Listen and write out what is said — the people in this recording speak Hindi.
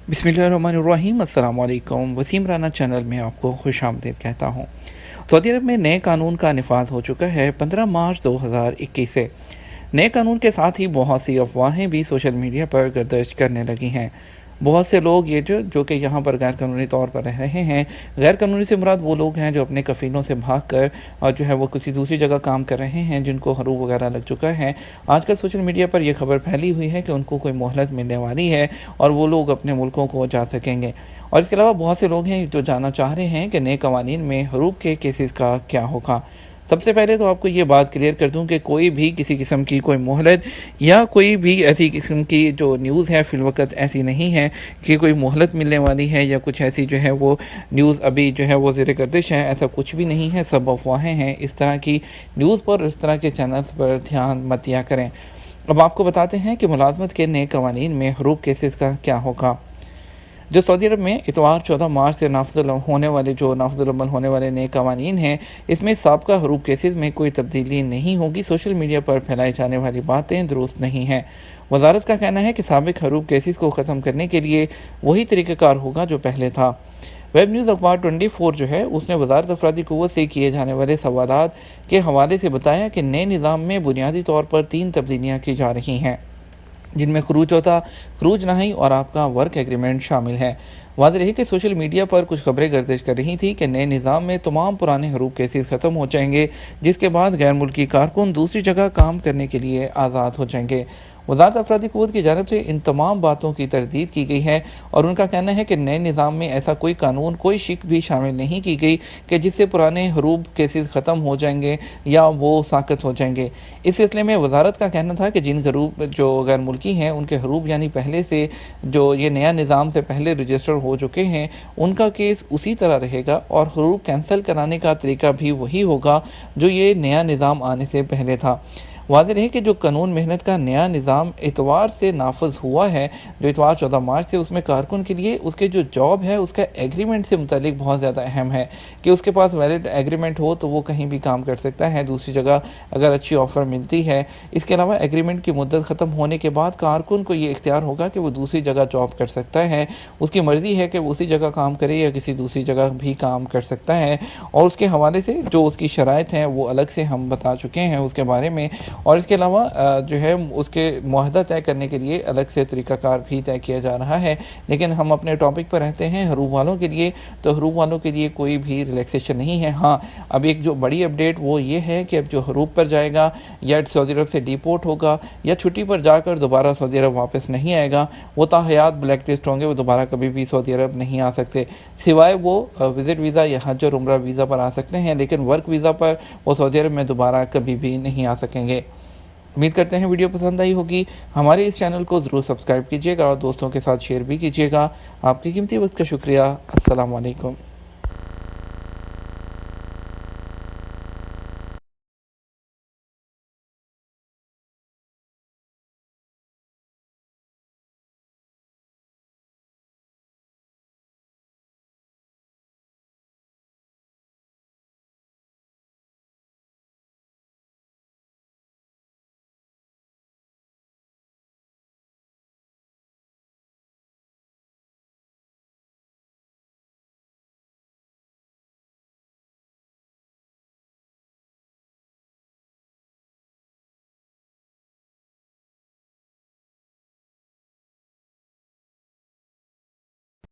बिस्मिल्लाहिर्रहमानिर्रहीम अस्सलाम वालेकुम। वसीम राना चैनल में आपको खुशामदीद कहता हूँ। सऊदी अरब में नए कानून का निफाज हो चुका है 15 मार्च 2021 से। नए कानून के साथ ही बहुत सी अफवाहें भी सोशल मीडिया पर गर्दिश करने लगी हैं। बहुत से लोग ये जो कि यहाँ पर गैर कानूनी तौर पर रह रहे हैं, गैर कानूनी से मुराद वो लोग हैं जो अपने कफ़ीलों से भाग कर और जो है वो किसी दूसरी जगह काम कर रहे हैं, जिनको हरूब वगैरह लग चुका है। आजकल सोशल मीडिया पर यह खबर फैली हुई है कि उनको कोई मोहलत मिलने वाली है और वो लोग अपने मुल्कों को जा सकेंगे। और इसके अलावा बहुत से लोग हैं जो जानना चाह रहे हैं कि नए कवानीन में हरूब के केसेस का क्या होगा। सबसे पहले तो आपको ये बात क्लियर कर दूं कि कोई भी किसी किस्म की कोई मोहलत या कोई भी ऐसी किस्म की जो न्यूज़ है फ़िलवक़्त ऐसी नहीं है कि कोई मोहलत मिलने वाली है या कुछ ऐसी जो है वो न्यूज़ अभी जो है वो ज़ेर गर्दिश है। ऐसा कुछ भी नहीं है, सब अफवाहें हैं। इस तरह की न्यूज़ पर, इस तरह के चैनल्स पर ध्यान मत दिया करें। अब आपको बताते हैं कि मुलाजमत के नए कवानीन में हरूब केसेस का क्या होगा। जो सऊदी अरब में इतवार 14 मार्च से नाफिज़ अमल होने वाले नए कवानीन हैं, इसमें साबका हरूब केसेस में कोई तब्दीली नहीं होगी। सोशल मीडिया पर फैलाई जाने वाली बातें दुरुस्त नहीं हैं। वजारत का कहना है कि साबिक हरूब केसेस को ख़त्म करने के लिए वही तरीक़ाकार होगा जो पहले था। वेब न्यूज़ अखबार 24 जो है उसने वजारत अफरादी क़ुव्वत से किए जाने वाले सवालात के हवाले से बताया कि नए निज़ाम में बुनियादी तौर पर 3 तब्दीलियाँ की जा रही हैं, जिनमें खरूज नहाई और आपका वर्क एग्रीमेंट शामिल है। वाज़ेह रही कि सोशल मीडिया पर कुछ खबरें गर्दिश कर रही थी कि नए निज़ाम में तमाम पुराने हरूब केसेस ख़त्म हो जाएंगे, जिसके बाद गैर मुल्की कारकुन दूसरी जगह काम करने के लिए आज़ाद हो जाएंगे। वज़ारत अफरादी क़ुव्वत की जानिब से इन तमाम बातों की तरदीद की गई है और उनका कहना है कि नए निज़ाम में ऐसा कोई कानून, कोई शिक भी शामिल नहीं की गई कि जिससे पुराने हरूब केसेस ख़त्म हो जाएंगे या वो साकत हो जाएंगे। इस सिलसिले में वजारत का कहना था कि जिन हरूब जो गैर मुल्की हैं, उनके हरूब यानी पहले से जो ये नया निज़ाम से पहले रजिस्टर हो चुके हैं, उनका केस उसी तरह रहेगा और हरूब कैंसिल कराने का तरीका भी वही होगा जो ये नया निज़ाम आने से पहले था। वाज़ेह रहे कि जो कानून मेहनत का नया निज़ाम इतवार से नाफिज हुआ है, जो इतवार 14 मार्च से, उसमें कारकुन के लिए उसके जो जॉब है उसका एग्रीमेंट से मुतालिक बहुत ज़्यादा अहम है कि उसके पास वैलिड एग्रीमेंट हो तो वो कहीं भी काम कर सकता है दूसरी जगह अगर अच्छी ऑफ़र मिलती है। इसके अलावा एग्रीमेंट की मुद्दत ख़त्म होने के बाद कारकुन को ये इख्तियार होगा कि वो दूसरी जगह जॉब कर सकता है। उसकी मर्ज़ी है कि वो उसी जगह काम करे या किसी दूसरी जगह भी काम कर सकता है। और उसके हवाले से जो उसकी शराइत हैं वो अलग से हम बता चुके हैं उसके बारे में। और इसके अलावा जो है उसके मुआहदा तय करने के लिए अलग से तरीक़ाकार भी तय किया जा रहा है। लेकिन हम अपने टॉपिक पर रहते हैं हरूब वालों के लिए, तो हरूब वालों के लिए कोई भी रिलैक्सेशन नहीं है। हाँ, अब एक जो बड़ी अपडेट वो ये है कि अब जो हरूब पर जाएगा या सऊदी अरब से डिपोर्ट होगा या छुट्टी पर जाकर दोबारा सऊदी अरब वापस नहीं आएगा, वो ताहयात ब्लैक लिस्ट होंगे, वो दोबारा कभी भी सऊदी अरब नहीं आ सकते, सिवाय वो विज़िट वीज़ा या हज और उम्रा वीज़ा पर आ सकते हैं, लेकिन वर्क वीज़ा पर वो सऊदी अरब में दोबारा कभी भी नहीं आ सकेंगे। उम्मीद करते हैं वीडियो पसंद आई होगी। हमारे इस चैनल को ज़रूर सब्सक्राइब कीजिएगा और दोस्तों के साथ शेयर भी कीजिएगा। आपके कीमती वक्त का शुक्रिया। अस्सलाम वालेकुम।